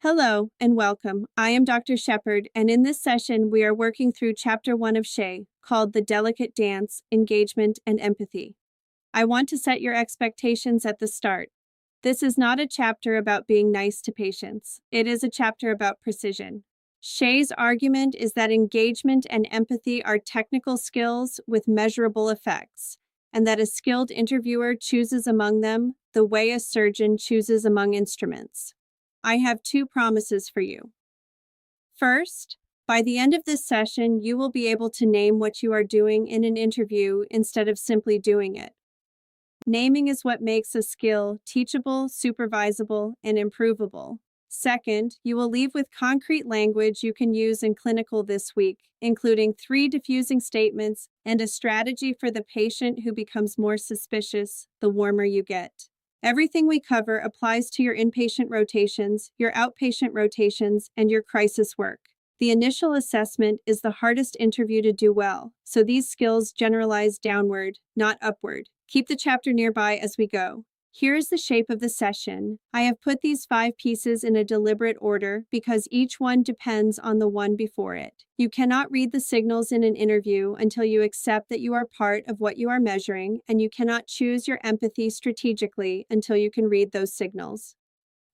Hello and welcome. I am Dr. Shepard, and in this session, we are working through Chapter 1 of Shea, called The Delicate Dance, Engagement, and Empathy. I want to set your expectations at the start. This is not a chapter about being nice to patients. It is a chapter about precision. Shea's argument is that engagement and empathy are technical skills with measurable effects, and that a skilled interviewer chooses among them the way a surgeon chooses among instruments. I have two promises for you. First, by the end of this session, you will be able to name what you are doing in an interview instead of simply doing it. Naming is what makes a skill teachable, supervisable, and improvable. Second, you will leave with concrete language you can use in clinical this week, including 3 diffusing statements and a strategy for the patient who becomes more suspicious the warmer you get. Everything we cover applies to your inpatient rotations, your outpatient rotations, and your crisis work. The initial assessment is the hardest interview to do well, so these skills generalize downward, not upward. Keep the chapter nearby as we go. Here is the shape of the session. I have put these 5 pieces in a deliberate order because each one depends on the one before it. You cannot read the signals in an interview until you accept that you are part of what you are measuring, and you cannot choose your empathy strategically until you can read those signals.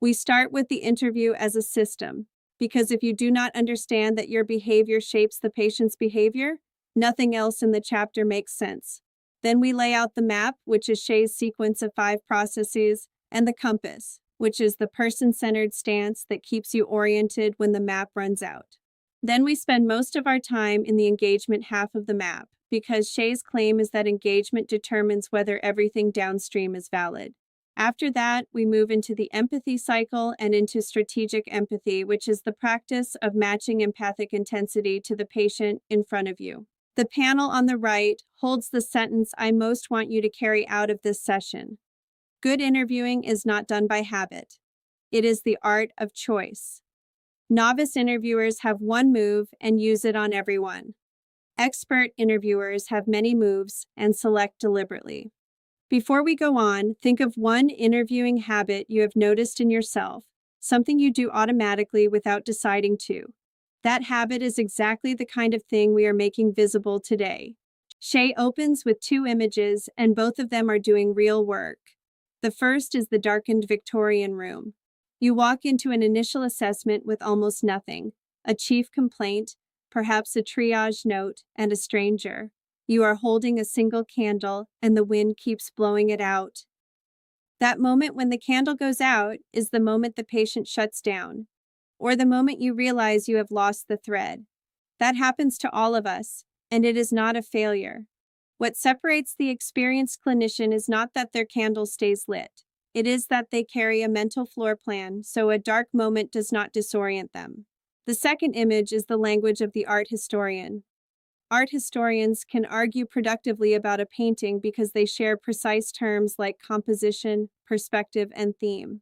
We start with the interview as a system, because if you do not understand that your behavior shapes the patient's behavior, nothing else in the chapter makes sense. Then we lay out the map, which is Shea's sequence of 5 processes, and the compass, which is the person-centered stance that keeps you oriented when the map runs out. Then we spend most of our time in the engagement half of the map, because Shea's claim is that engagement determines whether everything downstream is valid. After that, we move into the empathy cycle and into strategic empathy, which is the practice of matching empathic intensity to the patient in front of you. The panel on the right holds the sentence I most want you to carry out of this session. Good interviewing is not done by habit. It is the art of choice. Novice interviewers have one move and use it on everyone. Expert interviewers have many moves and select deliberately. Before we go on, think of one interviewing habit you have noticed in yourself, something you do automatically without deciding to. That habit is exactly the kind of thing we are making visible today. Shea opens with 2 images, and both of them are doing real work. The first is the darkened Victorian room. You walk into an initial assessment with almost nothing, a chief complaint, perhaps a triage note, and a stranger. You are holding a single candle, and the wind keeps blowing it out. That moment when the candle goes out is the moment the patient shuts down, or the moment you realize you have lost the thread. That happens to all of us, and it is not a failure. What separates the experienced clinician is not that their candle stays lit. It is that they carry a mental floor plan, so a dark moment does not disorient them. The second image is the language of the art historian. Art historians can argue productively about a painting because they share precise terms like composition, perspective, and theme.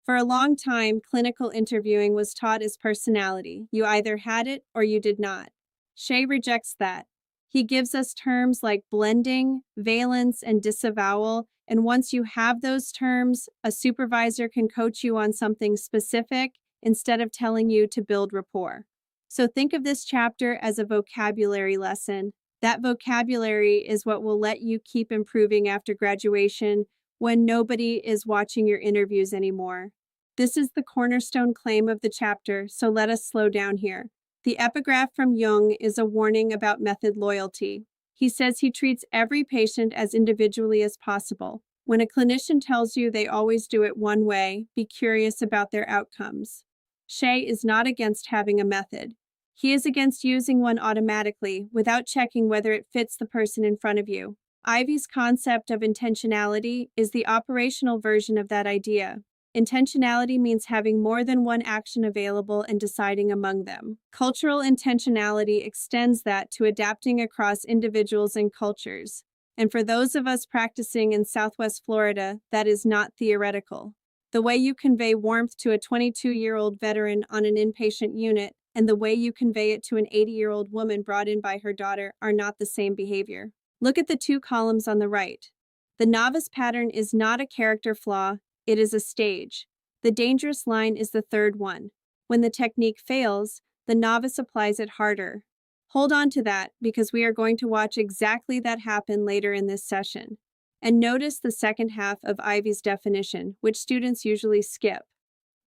For a long time, clinical interviewing was taught as personality. You either had it or you did not. Shea rejects that. He gives us terms like blending, valence, and disavowal, and once you have those terms, a supervisor can coach you on something specific instead of telling you to build rapport. So think of this chapter as a vocabulary lesson. That vocabulary is what will let you keep improving after graduation when nobody is watching your interviews anymore. This is the cornerstone claim of the chapter, so let us slow down here. The epigraph from Jung is a warning about method loyalty. He says he treats every patient as individually as possible. When a clinician tells you they always do it one way, be curious about their outcomes. Shea is not against having a method. He is against using one automatically without checking whether it fits the person in front of you. Ivy's concept of intentionality is the operational version of that idea. Intentionality means having more than one action available and deciding among them. Cultural intentionality extends that to adapting across individuals and cultures. And for those of us practicing in Southwest Florida, that is not theoretical. The way you convey warmth to a 22-year-old veteran on an inpatient unit and the way you convey it to an 80-year-old woman brought in by her daughter are not the same behavior. Look at the 2 columns on the right. The novice pattern is not a character flaw, it is a stage. The dangerous line is the third one. When the technique fails, the novice applies it harder. Hold on to that because we are going to watch exactly that happen later in this session. And notice the second half of Ivy's definition, which students usually skip.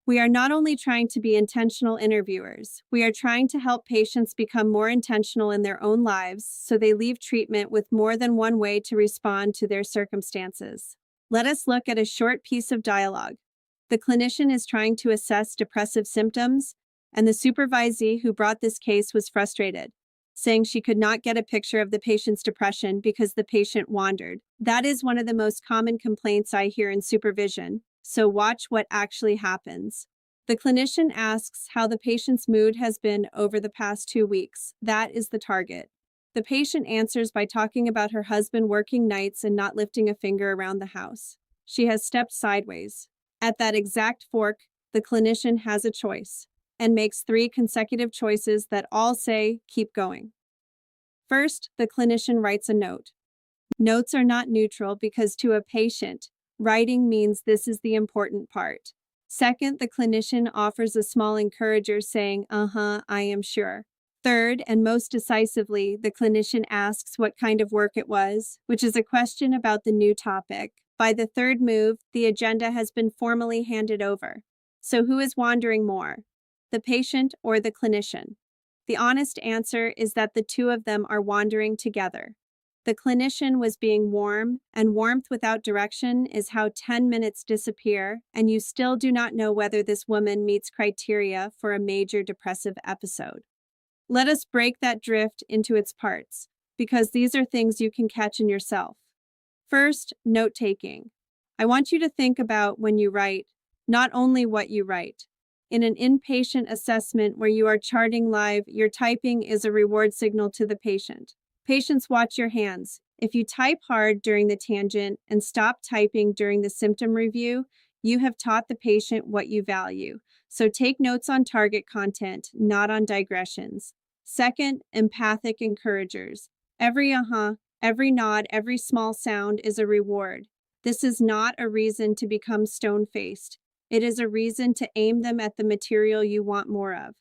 We are not only trying to be intentional interviewers, we are trying to help patients become more intentional in their own lives so they leave treatment with more than one way to respond to their circumstances. Let us look at a short piece of dialogue. The clinician is trying to assess depressive symptoms, and the supervisee who brought this case was frustrated, saying she could not get a picture of the patient's depression because the patient wandered. That is one of the most common complaints I hear in supervision, so watch what actually happens. The clinician asks how the patient's mood has been over the past 2 weeks. That is the target. The patient answers by talking about her husband working nights and not lifting a finger around the house. She has stepped sideways. At that exact fork, the clinician has a choice and makes 3 consecutive choices that all say, keep going. First, the clinician writes a note. Notes are not neutral because to a patient, writing means this is the important part. Second, the clinician offers a small encourager saying, I am sure. Third, and most decisively, the clinician asks what kind of work it was, which is a question about the new topic. By the third move, the agenda has been formally handed over. So who is wandering more? The patient or the clinician? The honest answer is that the two of them are wandering together. The clinician was being warm, and warmth without direction is how 10 minutes disappear, and you still do not know whether this woman meets criteria for a major depressive episode. Let us break that drift into its parts, because these are things you can catch in yourself. First, note-taking. I want you to think about when you write, not only what you write. In an inpatient assessment where you are charting live, your typing is a reward signal to the patient. Patients watch your hands. If you type hard during the tangent and stop typing during the symptom review, you have taught the patient what you value. So take notes on target content, not on digressions. Second, empathic encouragers. Every every nod, every small sound is a reward. This is not a reason to become stone-faced. It is a reason to aim them at the material you want more of.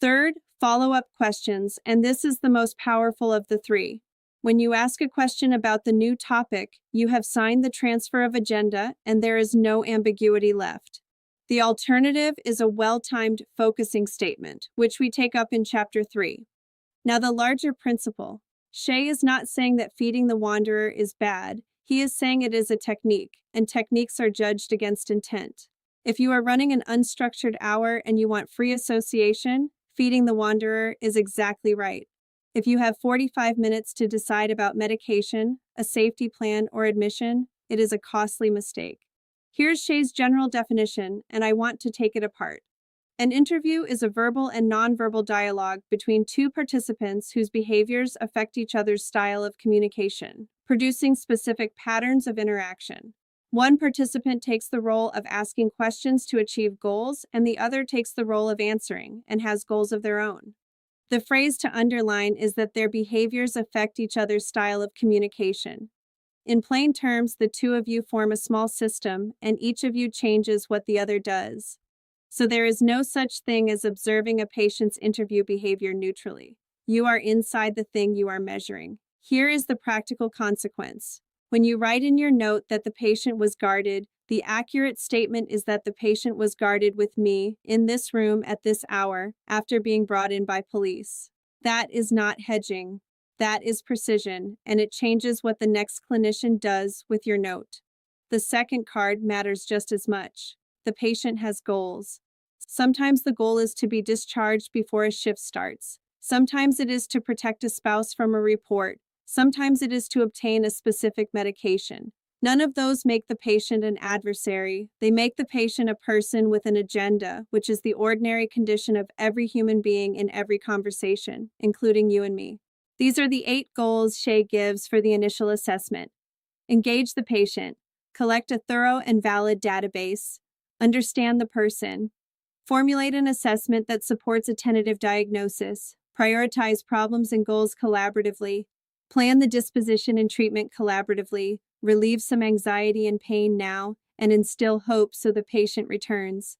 Third, follow-up questions, and this is the most powerful of the 3. When you ask a question about the new topic, you have signed the transfer of agenda, and there is no ambiguity left. The alternative is a well-timed focusing statement, which we take up in Chapter 3. Now, the larger principle. Shea is not saying that feeding the wanderer is bad. He is saying it is a technique, and techniques are judged against intent. If you are running an unstructured hour and you want free association, feeding the wanderer is exactly right. If you have 45 minutes to decide about medication, a safety plan, or admission, it is a costly mistake. Here's Shea's general definition, and I want to take it apart. An interview is a verbal and nonverbal dialogue between 2 participants whose behaviors affect each other's style of communication, producing specific patterns of interaction. One participant takes the role of asking questions to achieve goals, and the other takes the role of answering and has goals of their own. The phrase to underline is that their behaviors affect each other's style of communication. In plain terms, the 2 of you form a small system, and each of you changes what the other does. So there is no such thing as observing a patient's interview behavior neutrally. You are inside the thing you are measuring. Here is the practical consequence. When you write in your note that the patient was guarded, the accurate statement is that the patient was guarded with me, in this room at this hour, after being brought in by police. That is not hedging. That is precision, and it changes what the next clinician does with your note. The second card matters just as much. The patient has goals. Sometimes the goal is to be discharged before a shift starts. Sometimes it is to protect a spouse from a report. Sometimes it is to obtain a specific medication. None of those make the patient an adversary. They make the patient a person with an agenda, which is the ordinary condition of every human being in every conversation, including you and me. These are the 8 goals Shea gives for the initial assessment. Engage the patient. Collect a thorough and valid database. Understand the person. Formulate an assessment that supports a tentative diagnosis. Prioritize problems and goals collaboratively. Plan the disposition and treatment collaboratively. Relieve some anxiety and pain now, and instill hope so the patient returns.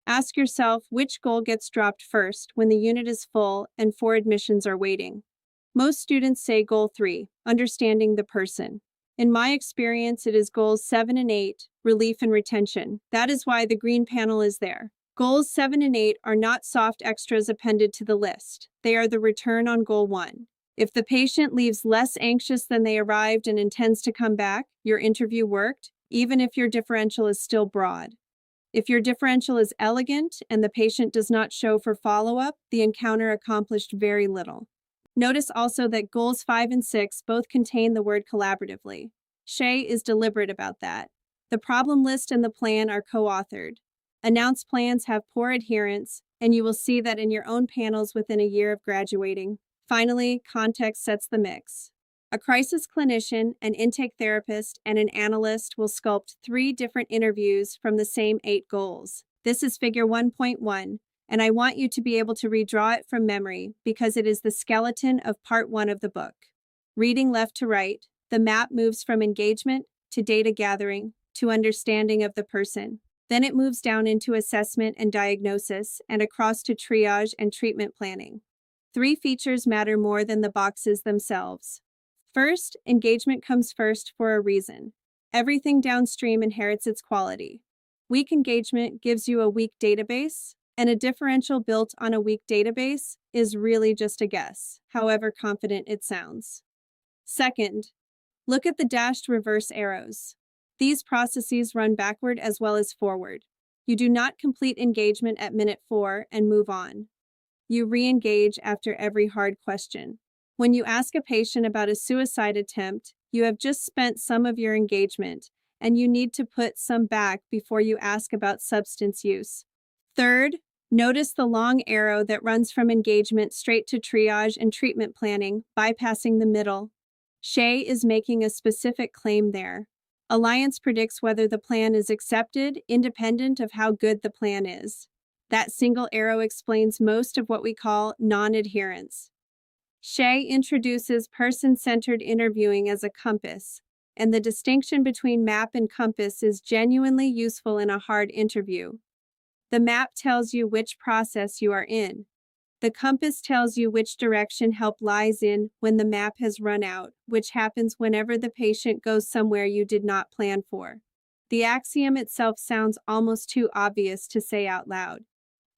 Ask yourself which goal gets dropped first when the unit is full and 4 admissions are waiting. Most students say goal 3, understanding the person. In my experience, it is goals 7 and 8, relief and retention. That is why the green panel is there. Goals 7 and 8 are not soft extras appended to the list. They are the return on goal 1. If the patient leaves less anxious than they arrived and intends to come back, your interview worked, even if your differential is still broad. If your differential is elegant and the patient does not show for follow-up, the encounter accomplished very little. Notice also that goals 5 and 6 both contain the word collaboratively. Shea is deliberate about that. The problem list and the plan are co-authored. Announced plans have poor adherence, and you will see that in your own panels within a year of graduating. Finally, context sets the mix. A crisis clinician, an intake therapist, and an analyst will sculpt 3 different interviews from the same 8 goals. This is figure 1.1, and I want you to be able to redraw it from memory because it is the skeleton of part 1 of the book. Reading left to right, the map moves from engagement to data gathering to understanding of the person. Then it moves down into assessment and diagnosis and across to triage and treatment planning. 3 features matter more than the boxes themselves. First, engagement comes first for a reason. Everything downstream inherits its quality. Weak engagement gives you a weak database, and a differential built on a weak database is really just a guess, however confident it sounds. Second, look at the dashed reverse arrows. These processes run backward as well as forward. You do not complete engagement at minute 4 and move on. You re-engage after every hard question. When you ask a patient about a suicide attempt, you have just spent some of your engagement, and you need to put some back before you ask about substance use. Third, notice the long arrow that runs from engagement straight to triage and treatment planning, bypassing the middle. Shea is making a specific claim there. Alliance predicts whether the plan is accepted, independent of how good the plan is. That single arrow explains most of what we call non-adherence. Shea introduces person-centered interviewing as a compass, and the distinction between map and compass is genuinely useful in a hard interview. The map tells you which process you are in. The compass tells you which direction help lies in when the map has run out, which happens whenever the patient goes somewhere you did not plan for. The axiom itself sounds almost too obvious to say out loud.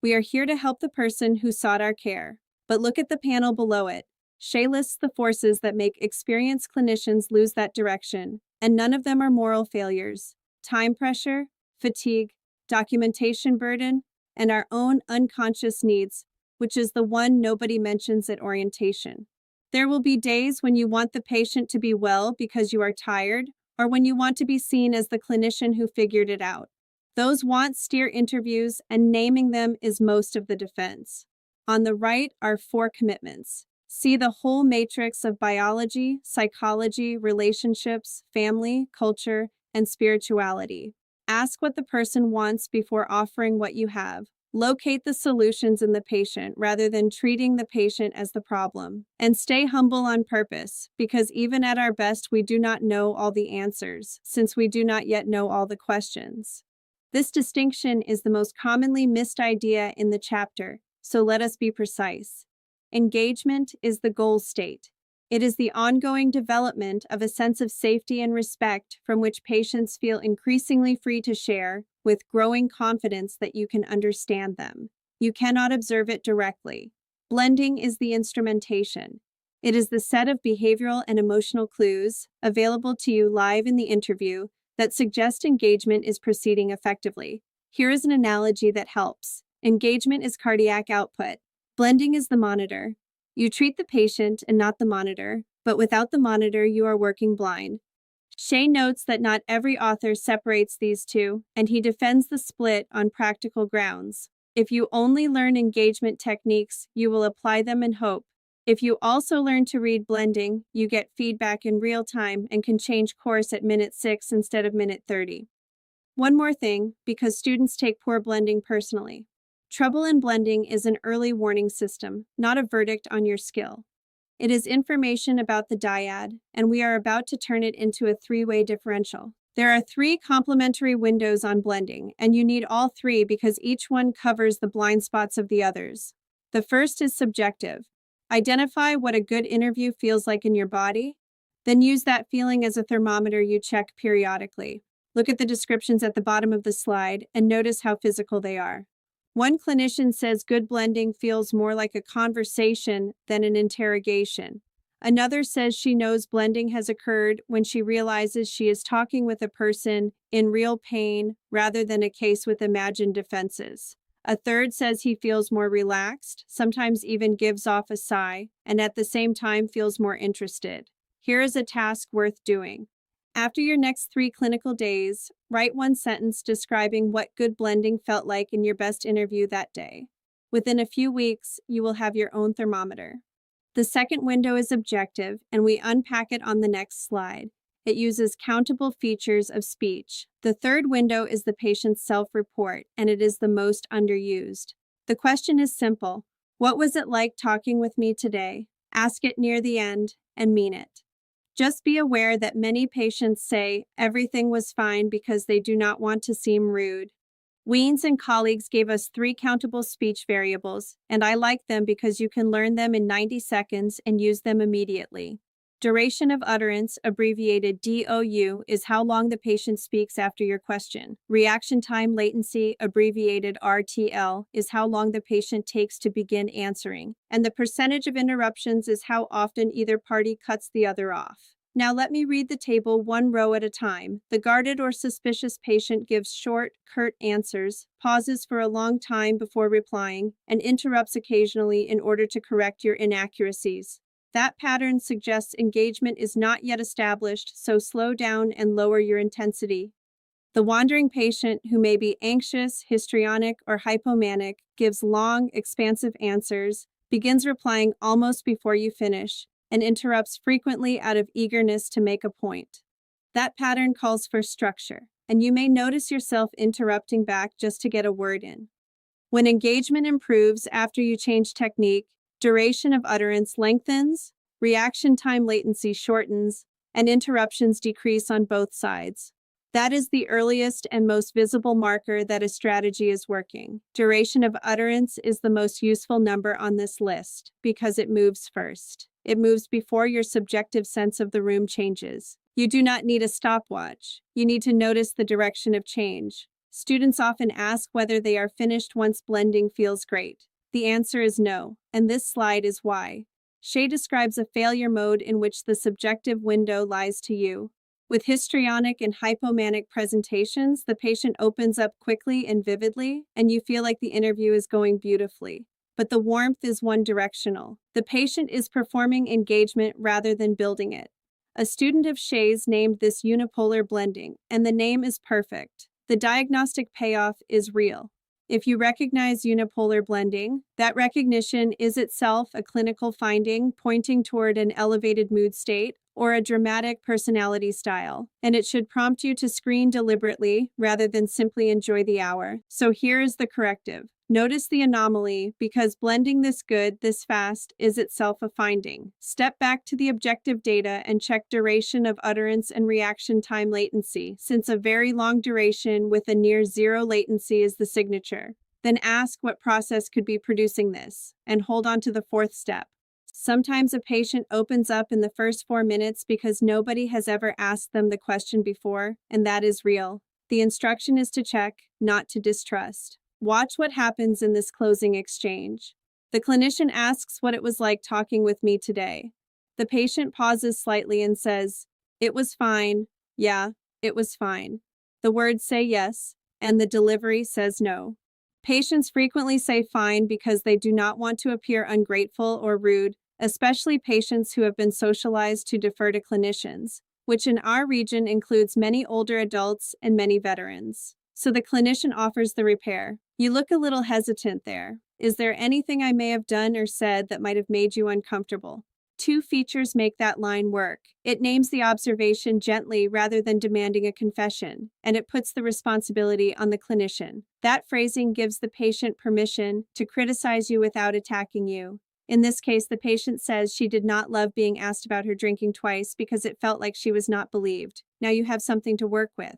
We are here to help the person who sought our care, but look at the panel below it. Shea lists the forces that make experienced clinicians lose that direction, and none of them are moral failures. Time pressure, fatigue, documentation burden, and our own unconscious needs, which is the one nobody mentions at orientation. There will be days when you want the patient to be well because you are tired, or when you want to be seen as the clinician who figured it out. Those wants steer interviews, and naming them is most of the defense. On the right are 4 commitments. See the whole matrix of biology, psychology, relationships, family, culture, and spirituality. Ask what the person wants before offering what you have. Locate the solutions in the patient rather than treating the patient as the problem. And stay humble on purpose, because even at our best we do not know all the answers, since we do not yet know all the questions. This distinction is the most commonly missed idea in the chapter, so let us be precise. Engagement is the goal state. It is the ongoing development of a sense of safety and respect from which patients feel increasingly free to share, with growing confidence that you can understand them. You cannot observe it directly. Blending is the instrumentation. It is the set of behavioral and emotional clues, available to you live in the interview, that suggest engagement is proceeding effectively. Here is an analogy that helps. Engagement is cardiac output. Blending is the monitor. You treat the patient and not the monitor, but without the monitor, you are working blind. Shea notes that not every author separates these two, and he defends the split on practical grounds. If you only learn engagement techniques, you will apply them and hope. If you also learn to read blending, you get feedback in real time and can change course at minute 6 instead of minute 30. One more thing, because students take poor blending personally. Trouble in blending is an early warning system, not a verdict on your skill. It is information about the dyad, and we are about to turn it into a 3-way differential. There are 3 complementary windows on blending, and you need all 3 because each one covers the blind spots of the others. The first is subjective. Identify what a good interview feels like in your body, then use that feeling as a thermometer you check periodically. Look at the descriptions at the bottom of the slide and notice how physical they are. One clinician says good blending feels more like a conversation than an interrogation. Another says she knows blending has occurred when she realizes she is talking with a person in real pain rather than a case with imagined defenses. A third says he feels more relaxed, sometimes even gives off a sigh, and at the same time feels more interested. Here is a task worth doing. After your next 3 clinical days, write one sentence describing what good blending felt like in your best interview that day. Within a few weeks, you will have your own thermometer. The second window is objective, and we unpack it on the next slide. It uses countable features of speech. The third window is the patient's self-report, and it is the most underused. The question is simple. What was it like talking with me today? Ask it near the end and mean it. Just be aware that many patients say everything was fine because they do not want to seem rude. Weens and colleagues gave us 3 countable speech variables, and I like them because you can learn them in 90 seconds and use them immediately. Duration of utterance, abbreviated DOU, is how long the patient speaks after your question. Reaction time latency, abbreviated RTL, is how long the patient takes to begin answering. And the percentage of interruptions is how often either party cuts the other off. Now let me read the table one row at a time. The guarded or suspicious patient gives short, curt answers, pauses for a long time before replying, and interrupts occasionally in order to correct your inaccuracies. That pattern suggests engagement is not yet established, so slow down and lower your intensity. The wandering patient, who may be anxious, histrionic, or hypomanic, gives long, expansive answers, begins replying almost before you finish, and interrupts frequently out of eagerness to make a point. That pattern calls for structure, and you may notice yourself interrupting back just to get a word in. When engagement improves after you change technique, duration of utterance lengthens, reaction time latency shortens, and interruptions decrease on both sides. That is the earliest and most visible marker that a strategy is working. Duration of utterance is the most useful number on this list because it moves first. It moves before your subjective sense of the room changes. You do not need a stopwatch. You need to notice the direction of change. Students often ask whether they are finished once blending feels great. The answer is no, and this slide is why. Shea describes a failure mode in which the subjective window lies to you. With histrionic and hypomanic presentations, the patient opens up quickly and vividly, and you feel like the interview is going beautifully. But the warmth is one-directional. The patient is performing engagement rather than building it. A student of Shea's named this unipolar blending, and the name is perfect. The diagnostic payoff is real. If you recognize unipolar blending, that recognition is itself a clinical finding pointing toward an elevated mood state or a dramatic personality style, and it should prompt you to screen deliberately rather than simply enjoy the hour. So here is the corrective. Notice the anomaly because blending this good, this fast, is itself a finding. Step back to the objective data and check duration of utterance and reaction time latency, since a very long duration with a near zero latency is the signature. Then ask what process could be producing this, and hold on to the fourth step. Sometimes a patient opens up in the first 4 minutes because nobody has ever asked them the question before, and that is real. The instruction is to check, not to distrust. Watch what happens in this closing exchange. The clinician asks what it was like talking with me today. The patient pauses slightly and says, "It was fine. Yeah, it was fine." The words say yes, and the delivery says no. Patients frequently say fine because they do not want to appear ungrateful or rude, especially patients who have been socialized to defer to clinicians, which in our region includes many older adults and many veterans. So the clinician offers the repair. "You look a little hesitant there. Is there anything I may have done or said that might have made you uncomfortable?" 2 features make that line work. It names the observation gently rather than demanding a confession, and it puts the responsibility on the clinician. That phrasing gives the patient permission to criticize you without attacking you. In this case, the patient says she did not love being asked about her drinking twice because it felt like she was not believed. Now you have something to work with.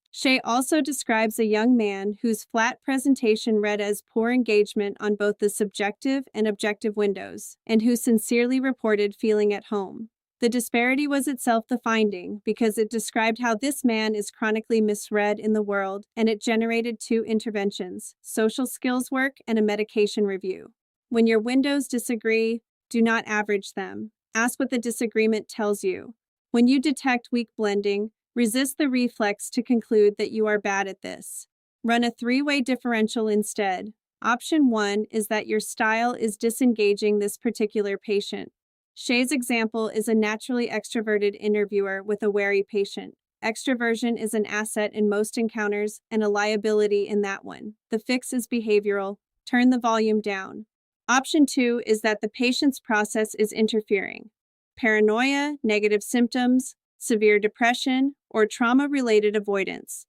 Shea also describes a young man whose flat presentation read as poor engagement on both the subjective and objective windows, and who sincerely reported feeling at home. The disparity was itself the finding because it described how this man is chronically misread in the world, and it generated 2 interventions: social skills work and a medication review. When your windows disagree, do not average them. Ask what the disagreement tells you. When you detect weak blending, resist the reflex to conclude that you are bad at this. Run a 3-way differential instead. Option 1 is that your style is disengaging this particular patient. Shea's example is a naturally extroverted interviewer with a wary patient. Extroversion is an asset in most encounters and a liability in that one. The fix is behavioral. Turn the volume down. Option 2 is that the patient's process is interfering. Paranoia, negative symptoms, severe depression, or trauma-related avoidance.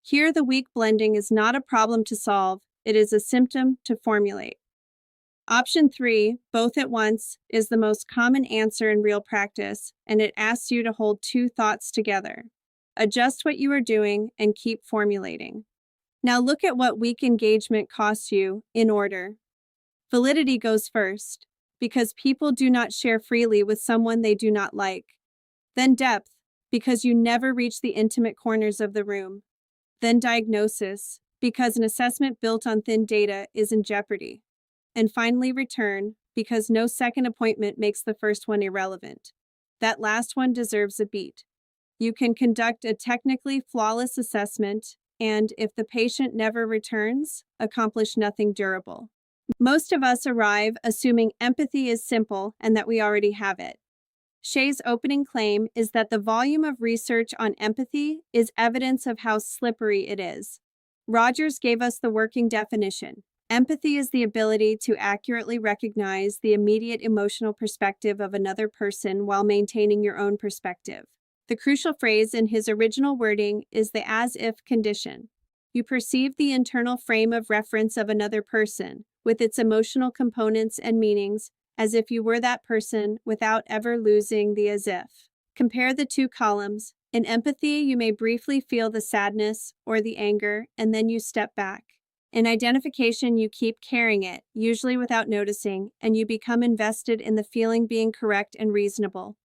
Here, the weak blending is not a problem to solve, it is a symptom to formulate. Option 3, both at once, is the most common answer in real practice, and it asks you to hold 2 thoughts together. Adjust what you are doing and keep formulating. Now look at what weak engagement costs you in order. Validity goes first, because people do not share freely with someone they do not like. Then depth, because you never reach the intimate corners of the room. Then diagnosis, because an assessment built on thin data is in jeopardy. And finally return, because no second appointment makes the first one irrelevant. That last one deserves a beat. You can conduct a technically flawless assessment and, if the patient never returns, accomplish nothing durable. Most of us arrive assuming empathy is simple and that we already have it. Shea's opening claim is that the volume of research on empathy is evidence of how slippery it is. Rogers gave us the working definition. Empathy is the ability to accurately recognize the immediate emotional perspective of another person while maintaining your own perspective. The crucial phrase in his original wording is the as-if condition. You perceive the internal frame of reference of another person, with its emotional components and meanings, as if you were that person without ever losing the as-if. Compare the 2 columns. In empathy, you may briefly feel the sadness or the anger, and then you step back. In identification, you keep carrying it, usually without noticing, and you become invested in the feeling being correct and reasonable.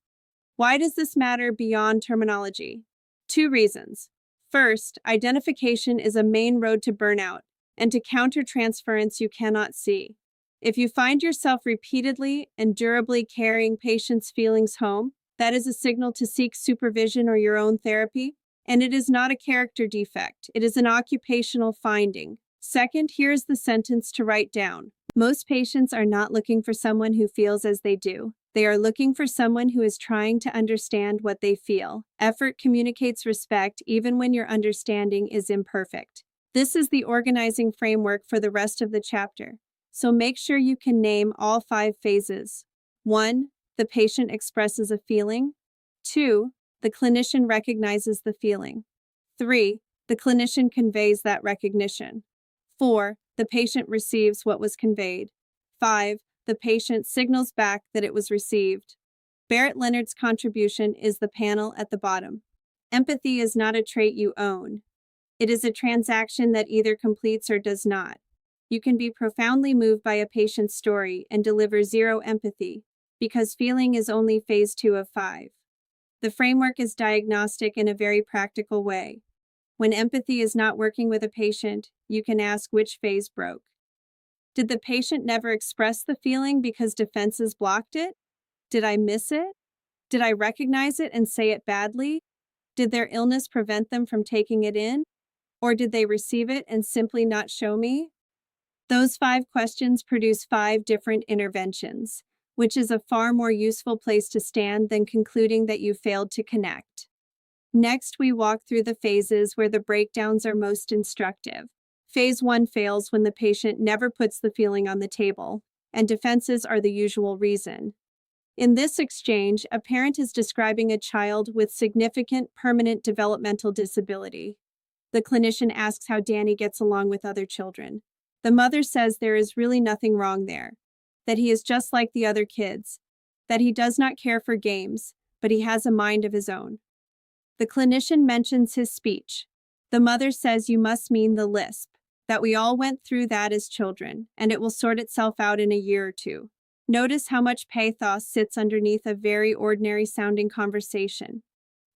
Why does this matter beyond terminology? 2 reasons. First, identification is a main road to burnout, and to counter transference you cannot see. If you find yourself repeatedly and durably carrying patients' feelings home, that is a signal to seek supervision or your own therapy, and it is not a character defect, it is an occupational finding. Second, here is the sentence to write down. Most patients are not looking for someone who feels as they do. They are looking for someone who is trying to understand what they feel. Effort communicates respect even when your understanding is imperfect. This is the organizing framework for the rest of the chapter. So make sure you can name all 5 phases. 1. The patient expresses a feeling. 2. The clinician recognizes the feeling. 3. The clinician conveys that recognition. 4. The patient receives what was conveyed. 5. The patient signals back that it was received. Barrett Leonard's contribution is the panel at the bottom. Empathy is not a trait you own. It is a transaction that either completes or does not. You can be profoundly moved by a patient's story and deliver 0 empathy, because feeling is only phase 2 of 5. The framework is diagnostic in a very practical way. When empathy is not working with a patient, you can ask which phase broke. Did the patient never express the feeling because defenses blocked it? Did I miss it? Did I recognize it and say it badly? Did their illness prevent them from taking it in? Or did they receive it and simply not show me? Those 5 questions produce 5 different interventions, which is a far more useful place to stand than concluding that you failed to connect. Next, we walk through the phases where the breakdowns are most instructive. Phase 1 fails when the patient never puts the feeling on the table, and defenses are the usual reason. In this exchange, a parent is describing a child with significant permanent developmental disability. The clinician asks how Danny gets along with other children. The mother says there is really nothing wrong there. that he is just like the other kids, that he does not care for games, but he has a mind of his own. The clinician mentions his speech. The mother says you must mean the lisp, that we all went through that as children, and it will sort itself out in a year or two. Notice how much pathos sits underneath a very ordinary-sounding conversation.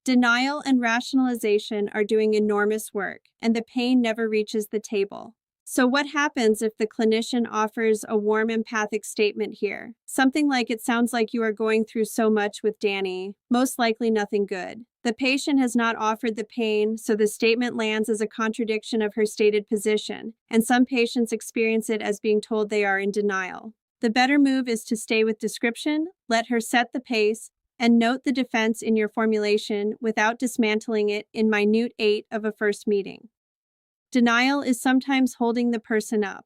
Denial and rationalization are doing enormous work, and the pain never reaches the table. So what happens if the clinician offers a warm empathic statement here? Something like, "It sounds like you are going through so much with Danny, most likely nothing good." The patient has not offered the pain, so the statement lands as a contradiction of her stated position, and some patients experience it as being told they are in denial. The better move is to stay with description, let her set the pace, and note the defense in your formulation without dismantling it in minute 8 of a first meeting. Denial is sometimes holding the person up.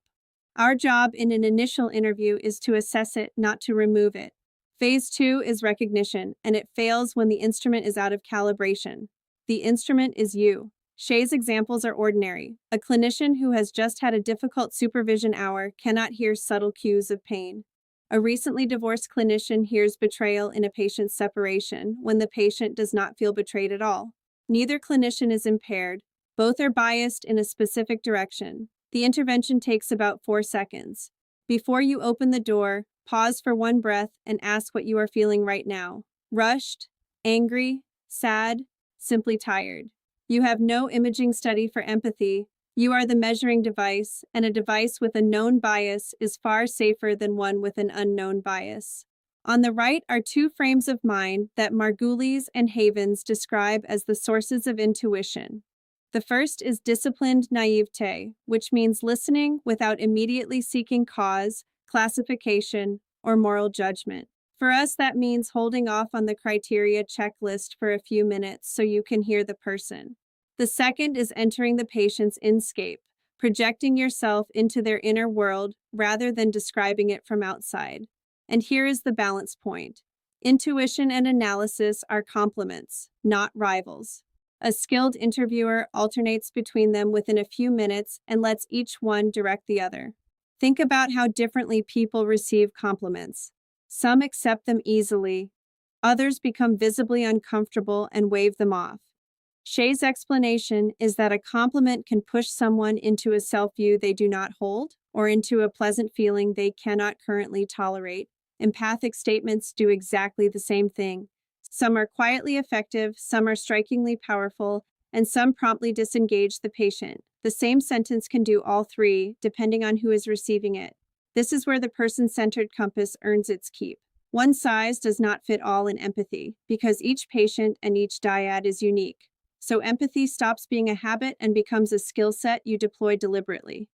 Our job in an initial interview is to assess it, not to remove it. Phase 2 is recognition, and it fails when the instrument is out of calibration. The instrument is you. Shea's examples are ordinary. A clinician who has just had a difficult supervision hour cannot hear subtle cues of pain. A recently divorced clinician hears betrayal in a patient's separation when the patient does not feel betrayed at all. Neither clinician is impaired. Both are biased in a specific direction. The intervention takes about 4 seconds. Before you open the door, pause for one breath and ask what you are feeling right now. Rushed, angry, sad, simply tired. You have no imaging study for empathy. You are the measuring device, and a device with a known bias is far safer than one with an unknown bias. On the right are 2 frames of mind that Margulies and Havens describe as the sources of intuition. The first is disciplined naivete, which means listening without immediately seeking cause, classification, or moral judgment. For us, that means holding off on the criteria checklist for a few minutes so you can hear the person. The second is entering the patient's inscape, projecting yourself into their inner world rather than describing it from outside. And here is the balance point. Intuition and analysis are complements, not rivals. A skilled interviewer alternates between them within a few minutes and lets each one direct the other. Think about how differently people receive compliments. Some accept them easily. Others become visibly uncomfortable and wave them off. Shea's explanation is that a compliment can push someone into a self-view they do not hold or into a pleasant feeling they cannot currently tolerate. Empathic statements do exactly the same thing. Some are quietly effective, some are strikingly powerful, and some promptly disengage the patient. The same sentence can do all 3, depending on who is receiving it. This is where the person-centered compass earns its keep. One size does not fit all in empathy, because each patient and each dyad is unique. So empathy stops being a habit and becomes a skill set you deploy deliberately.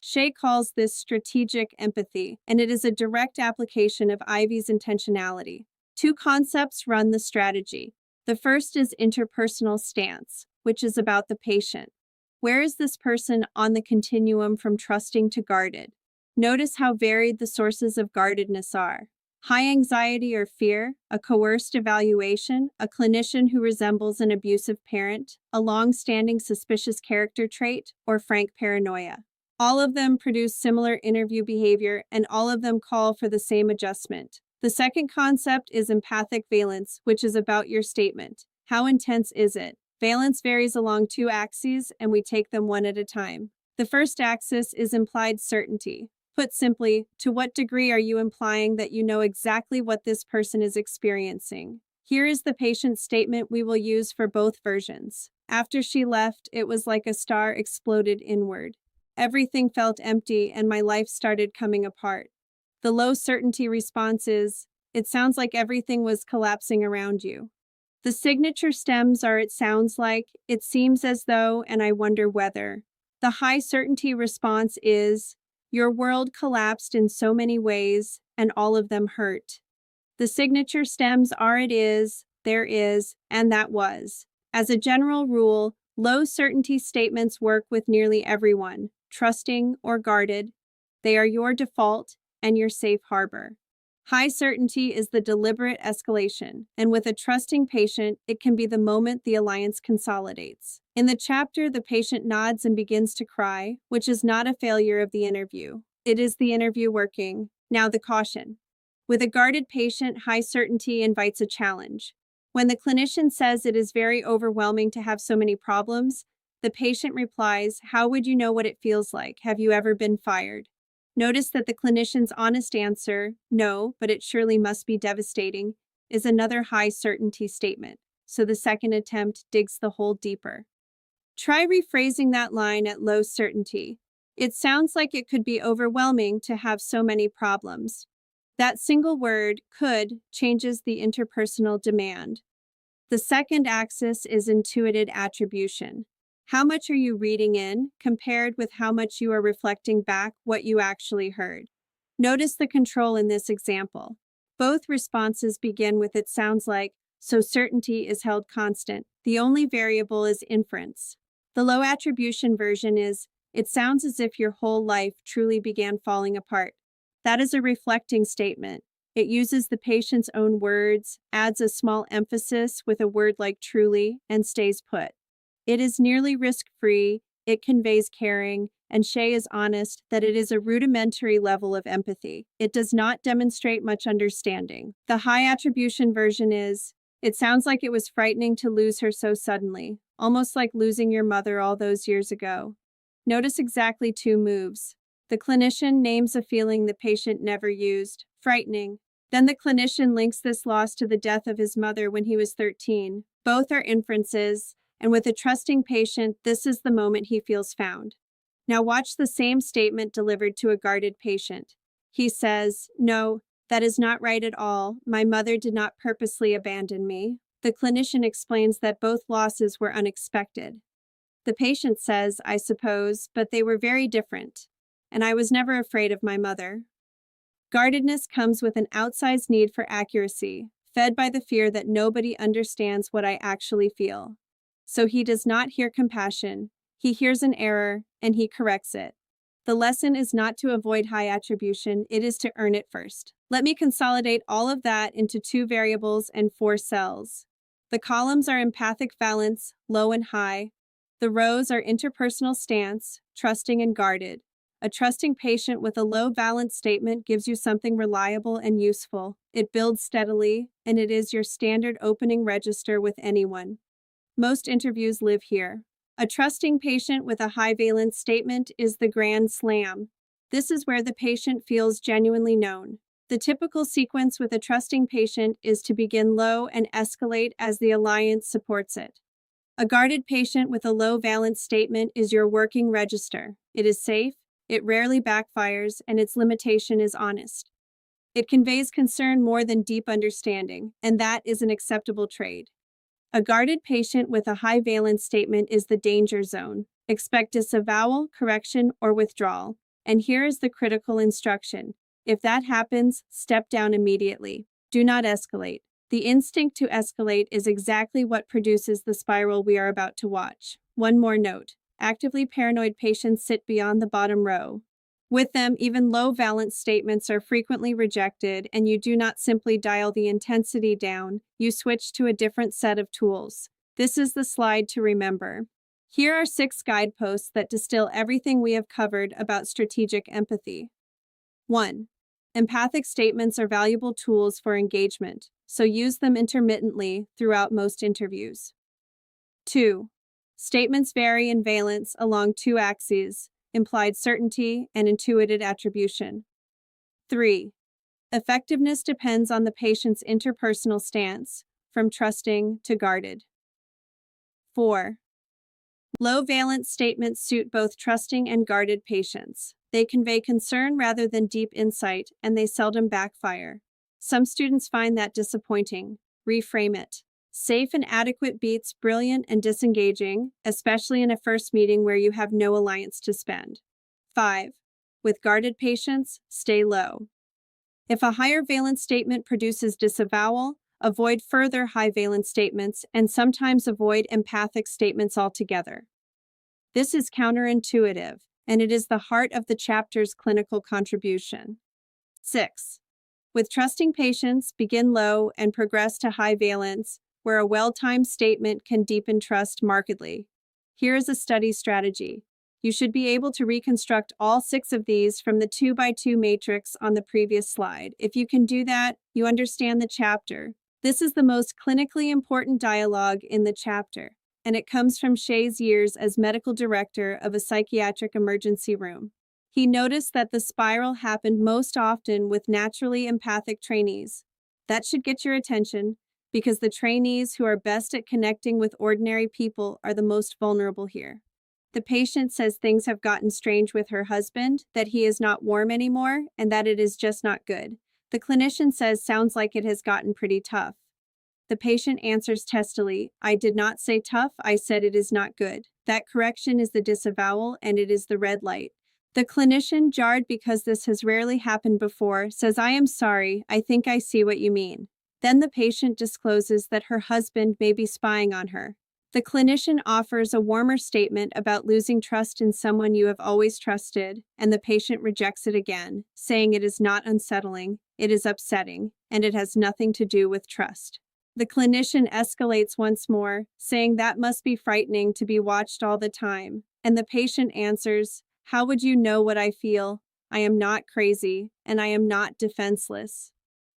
Shea calls this strategic empathy, and it is a direct application of Ivy's intentionality. 2 concepts run the strategy. The first is interpersonal stance, which is about the patient. Where is this person on the continuum from trusting to guarded? Notice how varied the sources of guardedness are. High anxiety or fear, a coerced evaluation, a clinician who resembles an abusive parent, a long-standing suspicious character trait, or frank paranoia. All of them produce similar interview behavior, and all of them call for the same adjustment. The second concept is empathic valence, which is about your statement. How intense is it? Valence varies along 2 axes, and we take them one at a time. The first axis is implied certainty. Put simply, to what degree are you implying that you know exactly what this person is experiencing? Here is the patient's statement we will use for both versions. After she left, it was like a star exploded inward. Everything felt empty and my life started coming apart. The low certainty response is, it sounds like everything was collapsing around you. The signature stems are it sounds like, it seems as though, and I wonder whether. The high certainty response is, your world collapsed in so many ways, and all of them hurt. The signature stems are it is, there is, and that was. As a general rule, low certainty statements work with nearly everyone, trusting or guarded. They are your default and your safe harbor. High certainty is the deliberate escalation, and with a trusting patient, it can be the moment the alliance consolidates. In the chapter, the patient nods and begins to cry, which is not a failure of the interview. It is the interview working. Now the caution. With a guarded patient, high certainty invites a challenge. When the clinician says it is very overwhelming to have so many problems, the patient replies, "How would you know what it feels like? Have you ever been fired?" Notice that the clinician's honest answer, "No, but it surely must be devastating," is another high certainty statement. So the second attempt digs the hole deeper. Try rephrasing that line at low certainty. "It sounds like it could be overwhelming to have so many problems." That single word, could, changes the interpersonal demand. The second axis is intuited attribution. How much are you reading in compared with how much you are reflecting back what you actually heard? Notice the control in this example. Both responses begin with "it sounds like," so certainty is held constant. The only variable is inference. The low attribution version is, "It sounds as if your whole life truly began falling apart." That is a reflecting statement. It uses the patient's own words, adds a small emphasis with a word like truly, and stays put. It is nearly risk-free, it conveys caring, and Shea is honest that it is a rudimentary level of empathy. It does not demonstrate much understanding. The high attribution version is, "It sounds like it was frightening to lose her so suddenly, almost like losing your mother all those years ago." Notice exactly two moves. The clinician names a feeling the patient never used, frightening. Then the clinician links this loss to the death of his mother when he was 13. Both are inferences, and with a trusting patient, this is the moment he feels found. Now watch the same statement delivered to a guarded patient. He says, "No, that is not right at all. My mother did not purposely abandon me." The clinician explains that both losses were unexpected. The patient says, "I suppose, but they were very different. And I was never afraid of my mother." Guardedness comes with an outsized need for accuracy, fed by the fear that nobody understands what I actually feel. So he does not hear compassion, he hears an error, and he corrects it. The lesson is not to avoid high attribution, it is to earn it first. Let me consolidate all of that into 2 variables and 4 cells. The columns are empathic valence, low and high. The rows are interpersonal stance, trusting and guarded. A trusting patient with a low valence statement gives you something reliable and useful. It builds steadily, and it is your standard opening register with anyone. Most interviews live here. A trusting patient with a high valence statement is the grand slam. This is where the patient feels genuinely known. The typical sequence with a trusting patient is to begin low and escalate as the alliance supports it. A guarded patient with a low valence statement is your working register. It is safe, it rarely backfires, and its limitation is honest. It conveys concern more than deep understanding, and that is an acceptable trade. A guarded patient with a high valence statement is the danger zone. Expect disavowal, correction, or withdrawal. And here is the critical instruction. If that happens, step down immediately. Do not escalate. The instinct to escalate is exactly what produces the spiral we are about to watch. One more note. Actively paranoid patients sit beyond the bottom row. With them, even low valence statements are frequently rejected, and you do not simply dial the intensity down, you switch to a different set of tools. This is the slide to remember. Here are 6 guideposts that distill everything we have covered about strategic empathy. 1. Empathic statements are valuable tools for engagement, so use them intermittently throughout most interviews. 2. Statements vary in valence along 2 axes, implied certainty and intuited attribution. 3. Effectiveness depends on the patient's interpersonal stance, from trusting to guarded. 4. Low valence statements suit both trusting and guarded patients. They convey concern rather than deep insight, and they seldom backfire. Some students find that disappointing. Reframe it. Safe and adequate beats brilliant and disengaging, especially in a first meeting where you have no alliance to spend. 5. With guarded patients, stay low. If a higher valence statement produces disavowal, avoid further high valence statements and sometimes avoid empathic statements altogether. This is counterintuitive, and it is the heart of the chapter's clinical contribution. 6. With trusting patients, begin low and progress to high valence, where a well-timed statement can deepen trust markedly. Here is a study strategy. You should be able to reconstruct all 6 of these from the 2x2 matrix on the previous slide. If you can do that, you understand the chapter. This is the most clinically important dialogue in the chapter, and it comes from Shea's years as medical director of a psychiatric emergency room. He noticed that the spiral happened most often with naturally empathic trainees. That should get your attention, because the trainees who are best at connecting with ordinary people are the most vulnerable here. The patient says things have gotten strange with her husband, that he is not warm anymore, and that it is just not good. The clinician says sounds like it has gotten pretty tough. The patient answers testily, I did not say tough, I said it is not good. That correction is the disavowal and it is the red light. The clinician, jarred because this has rarely happened before, says I am sorry, I think I see what you mean. Then the patient discloses that her husband may be spying on her. The clinician offers a warmer statement about losing trust in someone you have always trusted, and the patient rejects it again, saying it is not unsettling, it is upsetting, and it has nothing to do with trust. The clinician escalates once more, saying that must be frightening to be watched all the time, and the patient answers, how would you know what I feel? I am not crazy, and I am not defenseless.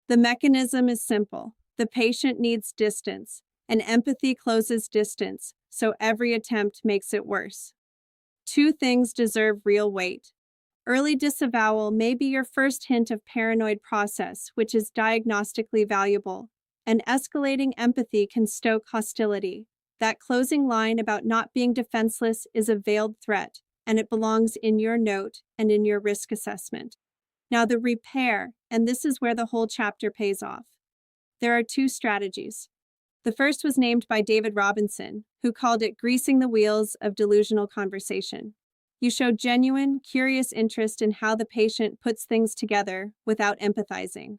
The mechanism is simple. The patient needs distance, and empathy closes distance, so every attempt makes it worse. 2 things deserve real weight. Early disavowal may be your first hint of paranoid process, which is diagnostically valuable, and escalating empathy can stoke hostility. That closing line about not being defenseless is a veiled threat, and it belongs in your note and in your risk assessment. Now the repair, and this is where the whole chapter pays off. There are 2 strategies. The first was named by David Robinson, who called it greasing the wheels of delusional conversation. You show genuine, curious interest in how the patient puts things together without empathizing.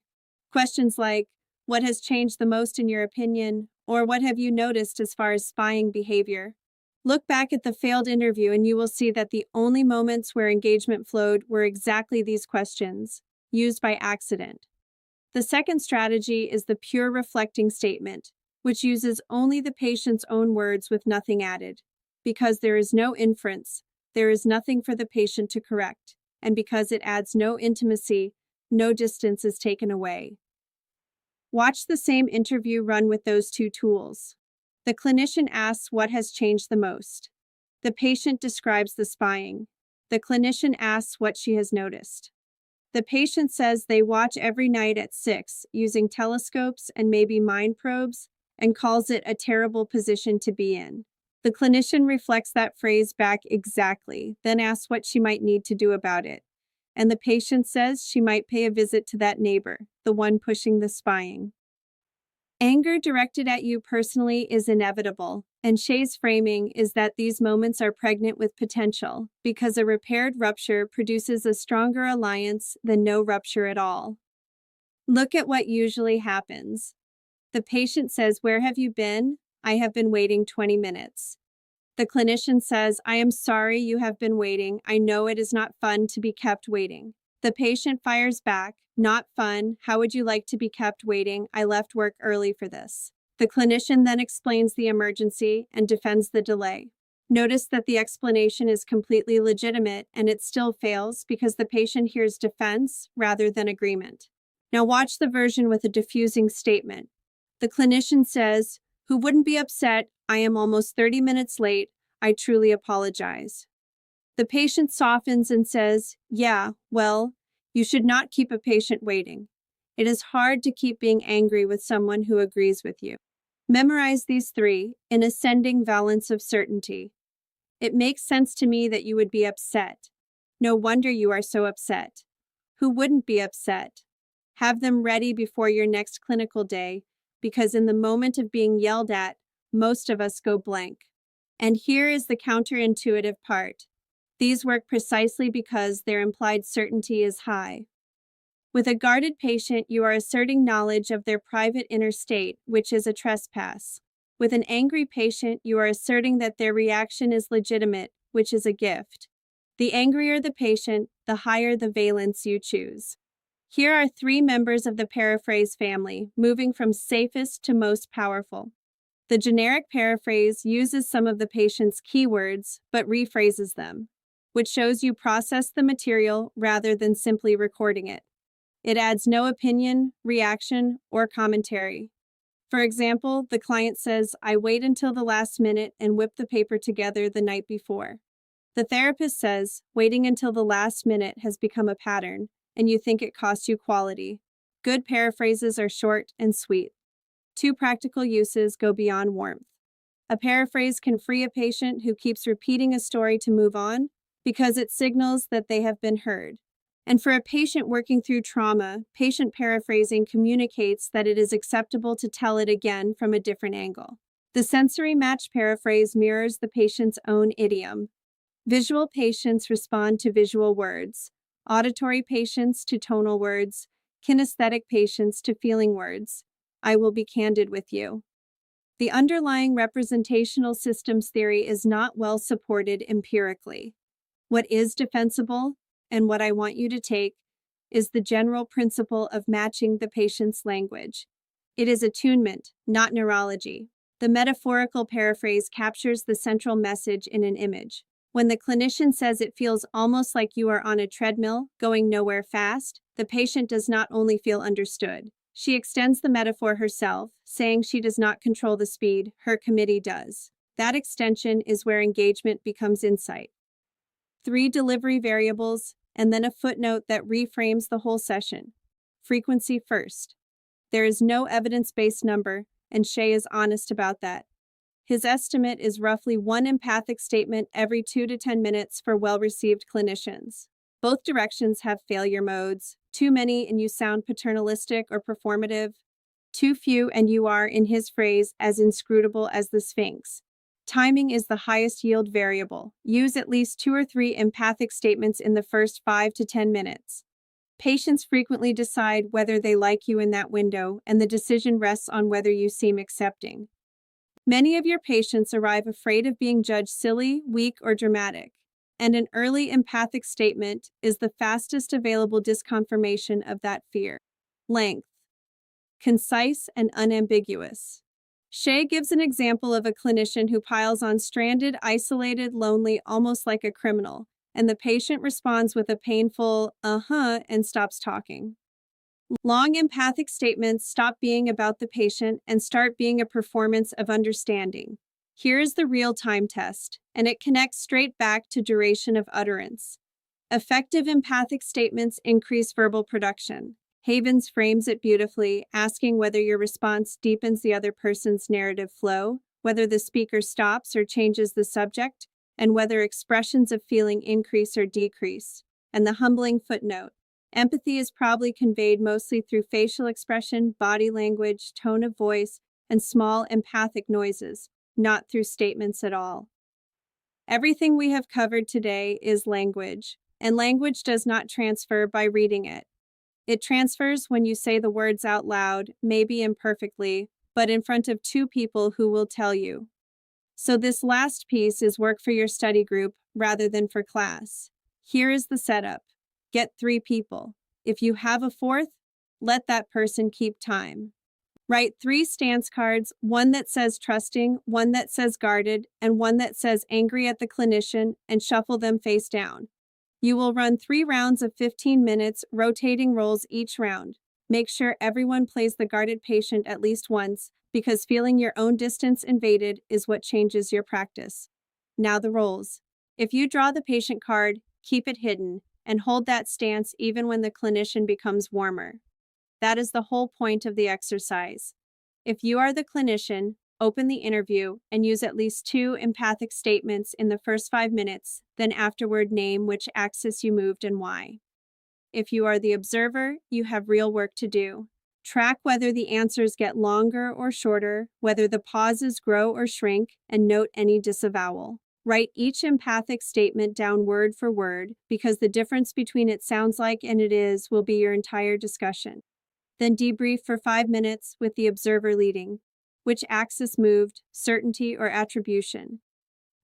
Questions like, what has changed the most in your opinion, or what have you noticed as far as spying behavior? Look back at the failed interview and you will see that the only moments where engagement flowed were exactly these questions, used by accident. The second strategy is the pure reflecting statement, which uses only the patient's own words with nothing added. Because there is no inference, there is nothing for the patient to correct, and because it adds no intimacy, no distance is taken away. Watch the same interview run with those 2 tools. The clinician asks what has changed the most. The patient describes the spying. The clinician asks what she has noticed. The patient says they watch every night at 6 using telescopes and maybe mind probes and calls it a terrible position to be in. The clinician reflects that phrase back exactly, then asks what she might need to do about it. And the patient says she might pay a visit to that neighbor, the one pushing the spying. Anger directed at you personally is inevitable, and Shea's framing is that these moments are pregnant with potential because a repaired rupture produces a stronger alliance than no rupture at all. Look at what usually happens. The patient says, "Where have you been?" "I have been waiting 20 minutes. The clinician says, "I am sorry you have been waiting. I know it is not fun to be kept waiting." The patient fires back, "Not fun. How would you like to be kept waiting? I left work early for this." The clinician then explains the emergency and defends the delay. Notice that the explanation is completely legitimate and it still fails because the patient hears defense rather than agreement. Now watch the version with a diffusing statement. The clinician says, "Who wouldn't be upset? I am almost 30 minutes late. I truly apologize." The patient softens and says, "Yeah, well, you should not keep a patient waiting. It is hard to keep being angry with someone who agrees with you." Memorize these 3 in ascending valence of certainty. It makes sense to me that you would be upset. No wonder you are so upset. Who wouldn't be upset? Have them ready before your next clinical day, because in the moment of being yelled at, most of us go blank. And here is the counterintuitive part. These work precisely because their implied certainty is high. With a guarded patient, you are asserting knowledge of their private inner state, which is a trespass. With an angry patient, you are asserting that their reaction is legitimate, which is a gift. The angrier the patient, the higher the valence you choose. Here are 3 members of the paraphrase family, moving from safest to most powerful. The generic paraphrase uses some of the patient's keywords, but rephrases them. which shows you process the material rather than simply recording it. It adds no opinion, reaction, or commentary. For example, the client says, "I wait until the last minute and whip the paper together the night before." The therapist says, "Waiting until the last minute has become a pattern, and you think it costs you quality." Good paraphrases are short and sweet. 2 practical uses go beyond warmth. A paraphrase can free a patient who keeps repeating a story to move on because it signals that they have been heard. And for a patient working through trauma, patient paraphrasing communicates that it is acceptable to tell it again from a different angle. The sensory match paraphrase mirrors the patient's own idiom. Visual patients respond to visual words, auditory patients to tonal words, kinesthetic patients to feeling words. "I will be candid with you." The underlying representational systems theory is not well supported empirically. What is defensible, and what I want you to take, is the general principle of matching the patient's language. It is attunement, not neurology. The metaphorical paraphrase captures the central message in an image. When the clinician says it feels almost like you are on a treadmill, going nowhere fast, the patient does not only feel understood. She extends the metaphor herself, saying she does not control the speed, her committee does. That extension is where engagement becomes insight. 3 delivery variables, and then a footnote that reframes the whole session. Frequency first. There is no evidence-based number, and Shea is honest about that. His estimate is roughly 1 empathic statement every 2 to 10 minutes for well-received clinicians. Both directions have failure modes. Too many and you sound paternalistic or performative. Too few and you are, in his phrase, as inscrutable as the Sphinx. Timing is the highest yield variable. Use at least 2 or 3 empathic statements in the first 5 to 10 minutes. Patients frequently decide whether they like you in that window, and the decision rests on whether you seem accepting. Many of your patients arrive afraid of being judged silly, weak, or dramatic, and an early empathic statement is the fastest available disconfirmation of that fear. Length. Concise and unambiguous. Shea gives an example of a clinician who piles on stranded, isolated, lonely, almost like a criminal, and the patient responds with a painful, and stops talking. Long empathic statements stop being about the patient and start being a performance of understanding. Here is the real-time test, and it connects straight back to duration of utterance. Effective empathic statements increase verbal production. Havens frames it beautifully, asking whether your response deepens the other person's narrative flow, whether the speaker stops or changes the subject, and whether expressions of feeling increase or decrease. And the humbling footnote. Empathy is probably conveyed mostly through facial expression, body language, tone of voice, and small empathic noises, not through statements at all. Everything we have covered today is language, and language does not transfer by reading it. It transfers when you say the words out loud, maybe imperfectly, but in front of 2 people who will tell you. So this last piece is work for your study group rather than for class. Here is the setup. Get 3 people. If you have a 4th, let that person keep time. Write 3 stance cards, one that says trusting, one that says guarded, and one that says angry at the clinician, and shuffle them face down. You will run 3 rounds of 15 minutes, rotating roles each round. Make sure everyone plays the guarded patient at least once, because feeling your own distance invaded is what changes your practice. Now the roles. If you draw the patient card, keep it hidden, and hold that stance even when the clinician becomes warmer. That is the whole point of the exercise. If you are the clinician, open the interview and use at least 2 empathic statements in the first 5 minutes, then afterward name which axis you moved and why. If you are the observer, you have real work to do. Track whether the answers get longer or shorter, whether the pauses grow or shrink, and note any disavowal. Write each empathic statement down word for word, because the difference between it sounds like and it is will be your entire discussion. Then debrief for 5 minutes with the observer leading. Which axis moved, certainty or attribution?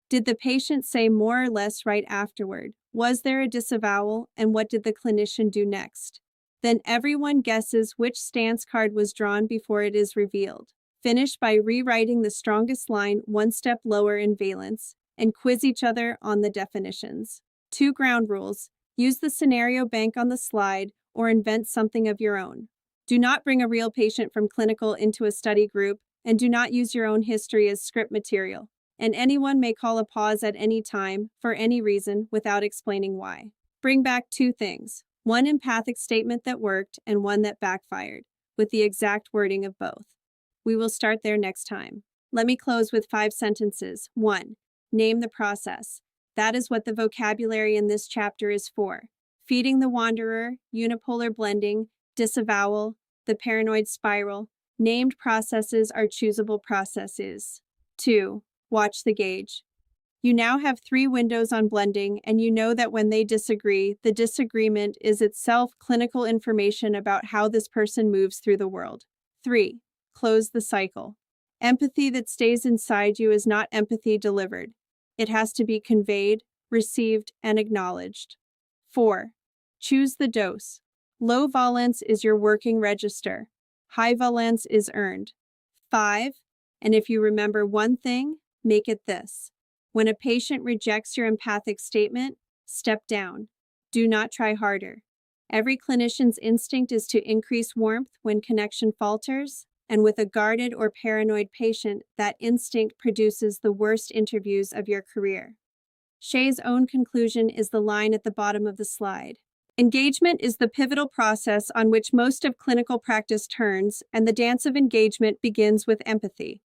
Did the patient say more or less right afterward? Was there a disavowal, and what did the clinician do next? Then everyone guesses which stance card was drawn before it is revealed. Finish by rewriting the strongest line 1 step lower in valence, and quiz each other on the definitions. 2 ground rules. Use the scenario bank on the slide or invent something of your own. Do not bring a real patient from clinical into a study group, and do not use your own history as script material. And anyone may call a pause at any time, for any reason, without explaining why. Bring back 2 things. One empathic statement that worked and one that backfired, with the exact wording of both. We will start there next time. Let me close with 5 sentences. 1. Name the process. That is what the vocabulary in this chapter is for. Feeding the wanderer, unipolar blending, disavowal, the paranoid spiral. Named processes are choosable processes. 2. Watch the gauge. You now have 3 windows on blending, and you know that when they disagree, the disagreement is itself clinical information about how this person moves through the world. 3. Close the cycle. Empathy that stays inside you is not empathy delivered. It has to be conveyed, received, and acknowledged. 4. Choose the dose. Low valence is your working register. High valence is earned. 5. And if you remember one thing, make it this. When a patient rejects your empathic statement, step down. Do not try harder. Every clinician's instinct is to increase warmth when connection falters, and with a guarded or paranoid patient, that instinct produces the worst interviews of your career. Shea's own conclusion is the line at the bottom of the slide. Engagement is the pivotal process on which most of clinical practice turns, and the dance of engagement begins with empathy.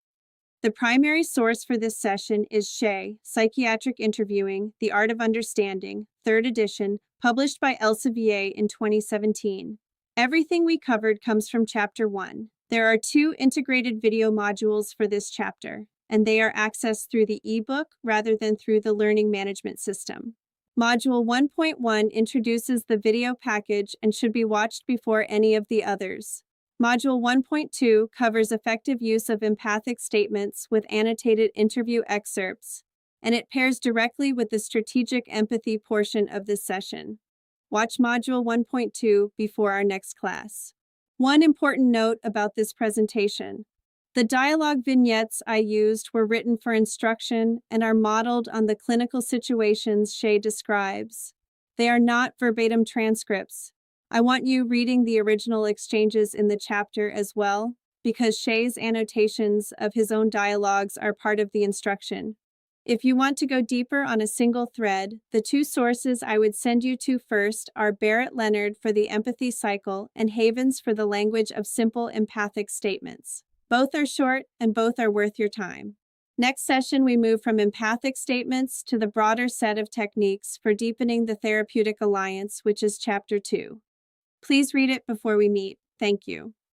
The primary source for this session is Shea, Psychiatric Interviewing, The Art of Understanding, 3rd edition, published by Elsevier in 2017. Everything we covered comes from Chapter 1. There are 2 integrated video modules for this chapter, and they are accessed through the ebook rather than through the learning management system. Module 1.1 introduces the video package and should be watched before any of the others. Module 1.2 covers effective use of empathic statements with annotated interview excerpts, and it pairs directly with the strategic empathy portion of this session. Watch Module 1.2 before our next class. One important note about this presentation. The dialogue vignettes I used were written for instruction and are modeled on the clinical situations Shea describes. They are not verbatim transcripts. I want you reading the original exchanges in the chapter as well, because Shea's annotations of his own dialogues are part of the instruction. If you want to go deeper on a single thread, the 2 sources I would send you to first are Barrett Leonard for the empathy cycle and Havens for the language of simple empathic statements. Both are short and both are worth your time. Next session, we move from empathic statements to the broader set of techniques for deepening the therapeutic alliance, which is Chapter 2. Please read it before we meet. Thank you.